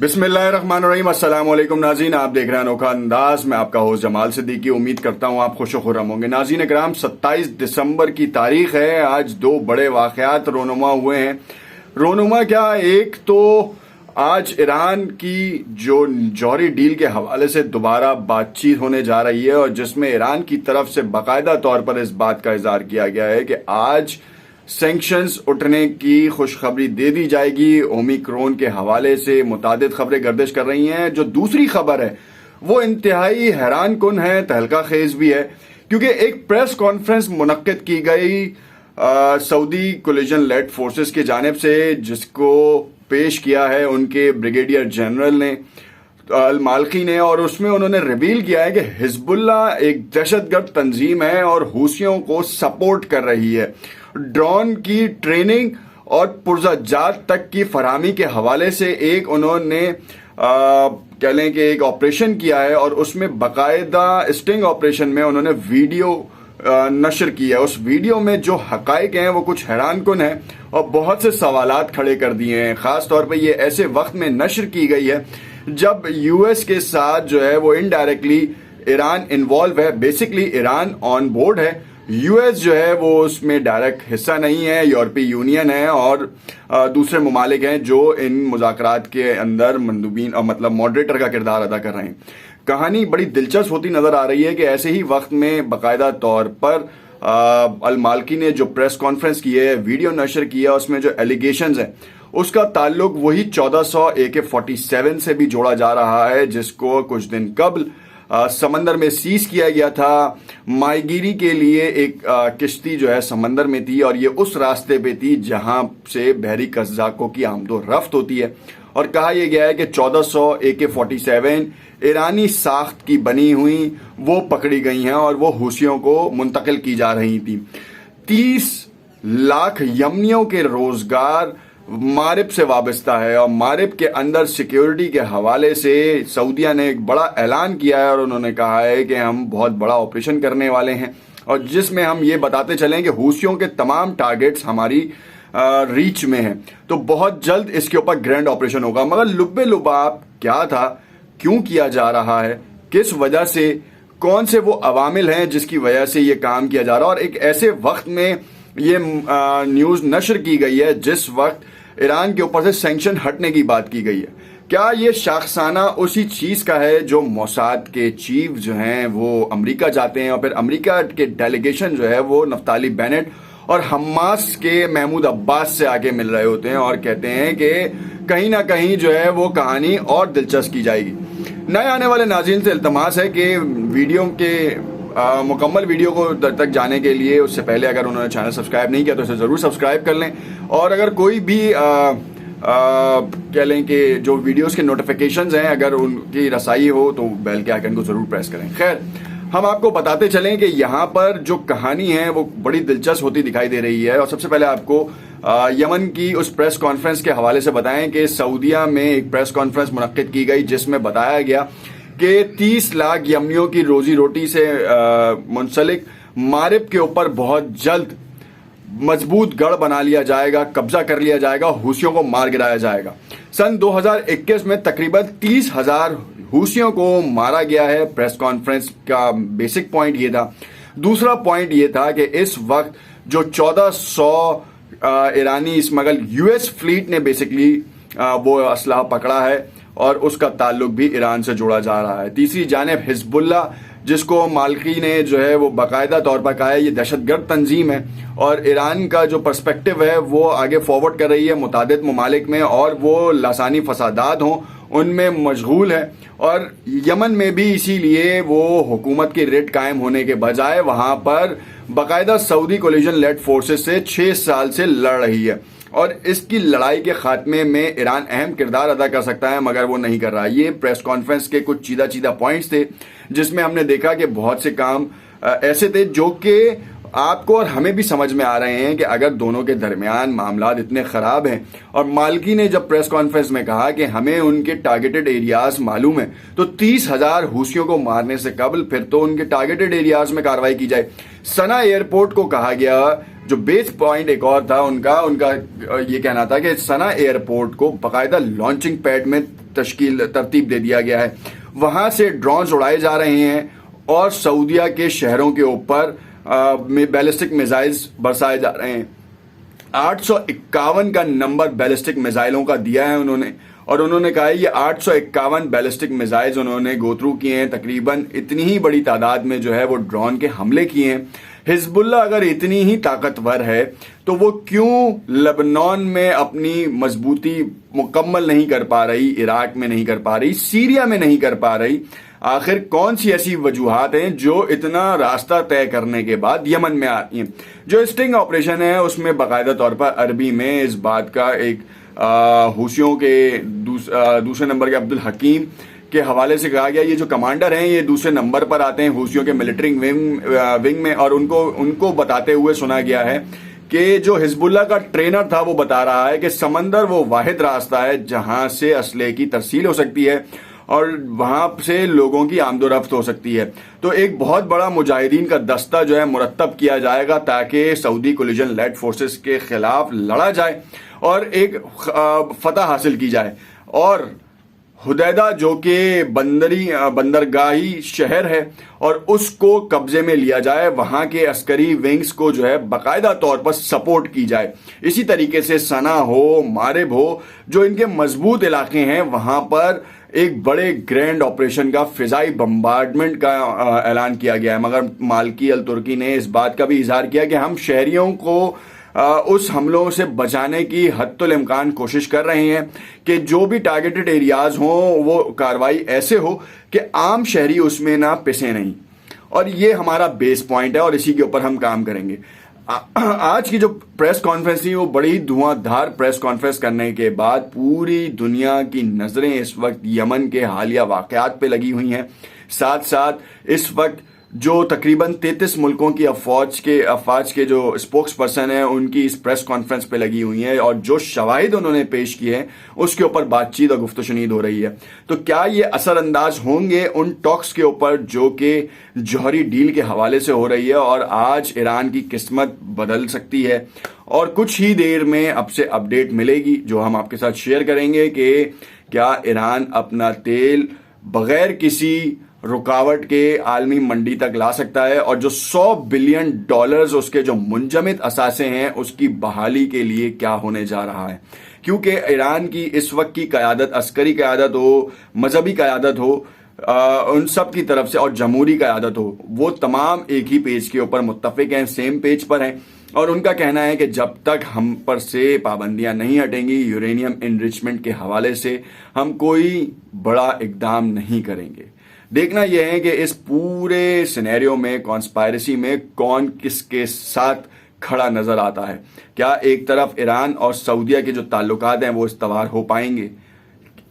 बिस्मिल्लाहिर्रहमानिर्रहीम। अस्सलाम वालेकुम नाज़रीन, आप देख रहे हैं अनोखा अंदाज। मैं आपका होस्ट जमाल सिद्दीकी। उम्मीद करता हूं आप खुश खुर्रम होंगे। नाज़रीन इकराम, 27 दिसंबर की तारीख है। आज दो बड़े वाक़यात रोनुमा हुए हैं। रोनुमा क्या, एक तो आज ईरान की जो जौहरी डील के हवाले से दोबारा बातचीत होने जा रही है और जिसमें ईरान की तरफ से बाकायदा तौर पर इस बात का इज़हार किया गया है कि आज सैंक्शंस उठने की खुशखबरी दे दी जाएगी। ओमिक्रॉन के हवाले से मुतादिद खबरें गर्दिश कर रही हैं। जो दूसरी खबर है वो इंतहाई हैरान कुन है, तहलका खेज भी है, क्योंकि एक प्रेस कॉन्फ्रेंस मुनक्किद की गई सऊदी कोलिजन लेड फोर्सेस की जानिब से, जिसको पेश किया है उनके ब्रिगेडियर जनरल ने, अल माल्की ने, और उसमें उन्होंने रिवील किया है कि हिजबुल्लाह एक दहशतगर्द तंजीम है और हूसियों को सपोर्ट कर रही है। ड्रोन की ट्रेनिंग और पुर्जा जात तक की फरहमी के हवाले से एक उन्होंने कह लें कि एक ऑपरेशन किया है और उसमें बाकायदा स्टिंग ऑपरेशन में उन्होंने वीडियो नशर किया है। उस वीडियो में जो हकाइक हैं वो कुछ हैरान कुन है और बहुत से सवालात खड़े कर दिए हैं। खास तौर पे ये ऐसे वक्त में नशर की गई है जब यूएस के साथ जो है वो इनडायरेक्टली ईरान इन्वॉल्व है। बेसिकली ईरान ऑन बोर्ड है, यूएस जो है वो उसमें डायरेक्ट हिस्सा नहीं है। यूरोपीय यूनियन है और दूसरे ममालिक हैं जो इन मुज़ाकरात के अंदर मंदूबीन और मतलब मॉडरेटर का किरदार अदा कर रहे हैं। कहानी बड़ी दिलचस्प होती नजर आ रही है कि ऐसे ही वक्त में बाकायदा तौर पर अल माल्की ने जो प्रेस कॉन्फ्रेंस की है, वीडियो नशर किया, उसमें जो एलिगेशंस हैं उसका ताल्लुक वही 1400 AK-47 से भी जोड़ा जा रहा है, जिसको कुछ दिन कबल समंदर में सीज किया गया था। माहीगीरी के लिए एक किश्ती जो है समंदर में थी और ये उस रास्ते पे थी जहां से बहरी कज़ाकों की आमदो रफ्त होती है। और कहा यह गया है कि 1400 AK-47 ईरानी साख्त की बनी हुई वो पकड़ी गई हैं और वो हूसियों को मुंतकिल की जा रही थी। 30 लाख यमनियों के रोजगार मारिब से वाबस्ता है और मारिब के अंदर सिक्योरिटी के हवाले से सऊदिया ने एक बड़ा ऐलान किया है और उन्होंने कहा है कि हम बहुत बड़ा ऑपरेशन करने वाले हैं और जिसमें हम ये बताते चलें कि हूसियों के तमाम टारगेट्स हमारी रीच में हैं। तो बहुत जल्द इसके ऊपर ग्रैंड ऑपरेशन होगा। मगर लुब्बे लुबाब क्या था, क्यों किया जा रहा है, किस वजह से, कौन से वो अवामिल हैं जिसकी वजह से ये काम किया जा रहा है, और एक ऐसे वक्त में ये न्यूज नशर की गई है जिस वक्त ईरान के ऊपर से सैंक्शन हटने की बात की गई है। क्या ये शाखसाना उसी चीज का है जो मोसाद के चीफ जो हैं वो अमेरिका जाते हैं और फिर अमेरिका के डेलीगेशन जो है वो नफ्ताली बेनेट और हमास के महमूद अब्बास से आके मिल रहे होते हैं और कहते हैं कि कहीं ना कहीं जो है वो कहानी और दिलचस्प की जाएगी। नए आने वाले नाज़रीन से इल्तमास है कि वीडियो के मुकम्मल वीडियो को तक जाने के लिए उससे पहले अगर उन्होंने चैनल सब्सक्राइब नहीं किया तो इसे ज़रूर सब्सक्राइब कर लें और अगर कोई भी कह लें कि जो वीडियोस के नोटिफिकेशंस हैं अगर उनकी रसाई हो तो बेल के आइकन को ज़रूर प्रेस करें। खैर, हम आपको बताते चलें कि यहाँ पर जो कहानी है वो बड़ी दिलचस्प होती दिखाई दे रही है। और सबसे पहले आपको यमन की उस प्रेस कॉन्फ्रेंस के हवाले से बताएं कि सऊदिया में एक प्रेस कॉन्फ्रेंस मुनक्किद की गई जिसमें बताया गया कि 30 लाख यमनियों की रोजी रोटी से मुंसलिक मारिब के ऊपर बहुत जल्द मजबूत गढ़ बना लिया जाएगा, कब्जा कर लिया जाएगा, हूसियों को मार गिराया जाएगा। सन 2021 में तकरीबन 30,000 हूसियों को मारा गया है। प्रेस कॉन्फ्रेंस का बेसिक पॉइंट ये था। दूसरा पॉइंट ये था कि इस वक्त जो 1400 ईरानी स्मगल यूएस फ्लीट ने बेसिकली वो असलाह पकड़ा है और उसका ताल्लुक भी ईरान से जोड़ा जा रहा है। तीसरी जानिब हिजबुल्लाह, जिसको माल्की ने जो है वो बाकायदा तौर पर कहा है ये दहशतगर्द तंजीम है और ईरान का जो पर्सपेक्टिव है वो आगे फॉरवर्ड कर रही है मुतादिद ममालिक में और वो लासानी फसादात हों उनमें मशगूल है। और यमन में भी इसीलिए वो हुकूमत की रेट कायम होने के बजाय वहां पर बाकायदा सऊदी कोलिजन लेड फोर्सेस से 6 साल से लड़ रही है और इसकी लड़ाई के खात्मे में ईरान अहम किरदार अदा कर सकता है, मगर वो नहीं कर रहा। ये प्रेस कॉन्फ्रेंस के कुछ चीदा पॉइंट्स थे जिसमें हमने देखा कि बहुत से काम ऐसे थे जो कि आपको और हमें भी समझ में आ रहे हैं कि अगर दोनों के दरमियान मामला इतने खराब हैं और माल्की ने जब प्रेस कॉन्फ्रेंस में कहा कि हमें उनके टारगेटेड एरियाज मालूम है तो 30,000 हूसियों को मारने से कबल फिर तो उनके टारगेटेड एरियाज में कार्रवाई की जाए। सना एयरपोर्ट को कहा गया जो बेस पॉइंट एक और था उनका ये कहना था कि सना एयरपोर्ट को बाकायदा लॉन्चिंग पैड में तरतीब दे दिया गया है, वहां से ड्रोन्स उड़ाए जा रहे हैं और सऊदीया के शहरों के ऊपर बैलिस्टिक मिसाइल्स बरसाए जा रहे हैं। 851 का नंबर बैलिस्टिक मिसाइलों का दिया है उन्होंने, और उन्होंने कहा है ये 851 बैलिस्टिक मिसाइल्स उन्होंने गो थ्रू किए हैं। तकरीबन इतनी ही बड़ी तादाद में जो है वो ड्रोन के हमले किए हैं। हिजबुल्ला अगर इतनी ही ताकतवर है तो वो क्यों लेबनान में अपनी मजबूती मुकम्मल नहीं कर पा रही, इराक में नहीं कर पा रही, सीरिया में नहीं कर पा रही? आखिर कौन सी ऐसी वजूहात हैं जो इतना रास्ता तय करने के बाद यमन में आती हैं? जो स्टिंग ऑपरेशन है उसमें बाकायदा तौर पर अरबी में इस बात का एक हूसियों के दूसरे नंबर के अब्दुल हकीम के हवाले से कहा गया, ये जो कमांडर हैं ये दूसरे नंबर पर आते हैं हूसियों के मिलिट्री विंग में, और उनको बताते हुए सुना गया है कि जो हिजबुल्ला का ट्रेनर था वो बता रहा है कि समंदर वो वाहिद रास्ता है जहां से असले की तरसील हो सकती है और वहां से लोगों की आमदोरफ्त हो सकती है। तो एक बहुत बड़ा मुजाहिदीन का दस्ता जो है मुरत्तब किया जाएगा ताकि सऊदी कोलिजन लेड फोर्सेस के खिलाफ लड़ा जाए और एक फतह हासिल की जाए। और हुदैदा जो कि बंदरगाही शहर है और उसको कब्जे में लिया जाए, वहां के अस्करी विंग्स को जो है बाकायदा तौर पर सपोर्ट की जाए। इसी तरीके से सना हो, मारिब हो, जो इनके मजबूत इलाके हैं वहां पर एक बड़े ग्रैंड ऑपरेशन का फिजाई बम्बार्डमेंट का ऐलान किया गया है। मगर मालकी अल तुर्की ने इस बात का भी इजहार किया कि हम शहरियों को उस हमलों से बचाने की हद्दुल इम्कान कोशिश कर रहे हैं कि जो भी टारगेटेड एरियाज हों वो कार्रवाई ऐसे हो कि आम शहरी उसमें ना पिसे नहीं। और ये हमारा बेस पॉइंट है और इसी के ऊपर हम काम करेंगे। आज की जो प्रेस कॉन्फ्रेंस थी वो बड़ी धुआंधार प्रेस कॉन्फ्रेंस करने के बाद पूरी दुनिया की नजरें इस वक्त यमन के हालिया वाकयात पे लगी हुई हैं। साथ साथ इस वक्त जो तकरीबन 33 मुल्कों की अफवाज के जो स्पोक्स पर्सन है उनकी इस प्रेस कॉन्फ्रेंस पे लगी हुई है और जो शवाहिद उन्होंने पेश किए हैं उसके ऊपर बातचीत और गुफ्तशुनीद हो रही है। तो क्या ये असरअंदाज होंगे उन टॉक्स के ऊपर जो कि जौहरी डील के हवाले से हो रही है, और आज ईरान की किस्मत बदल सकती है। और कुछ ही देर में अब से अपडेट मिलेगी जो हम आपके साथ शेयर करेंगे कि क्या ईरान अपना तेल बगैर किसी रुकावट के आलमी मंडी तक ला सकता है, और जो $100 बिलियन उसके जो मुंजमद असासे हैं उसकी बहाली के लिए क्या होने जा रहा है। क्योंकि ईरान की इस वक्त की क़यादत, अस्करी क़यादत हो, मजहबी क़यादत हो, उन सब की तरफ से, और जमहूरी क़यादत हो, वो तमाम एक ही पेज के ऊपर मुत्तफिक हैं, सेम पेज पर हैं। और उनका कहना है कि जब तक हम पर से पाबंदियां नहीं हटेंगी यूरेनियम इनरिचमेंट के हवाले से, हम कोई बड़ा इकदाम नहीं करेंगे। देखना यह है कि इस पूरे सिनेरियो में, कॉन्स्पायरेसी में, कौन किसके साथ खड़ा नजर आता है। क्या एक तरफ ईरान और सऊदीया के जो ताल्लुकात हैं वो इस्तवार हो पाएंगे,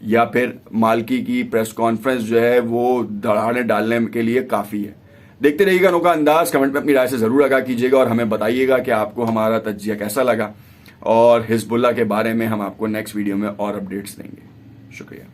या फिर मालकी की प्रेस कॉन्फ्रेंस जो है वो दरारें डालने के लिए काफ़ी है। देखते रहिएगा अनोखा अंदाज। कमेंट में अपनी राय से ज़रूर आगाह कीजिएगा और हमें बताइएगा कि आपको हमारा तज्जिया कैसा लगा, और हिजबुल्ला के बारे में हम आपको नेक्स्ट वीडियो में और अपडेट्स देंगे। शुक्रिया।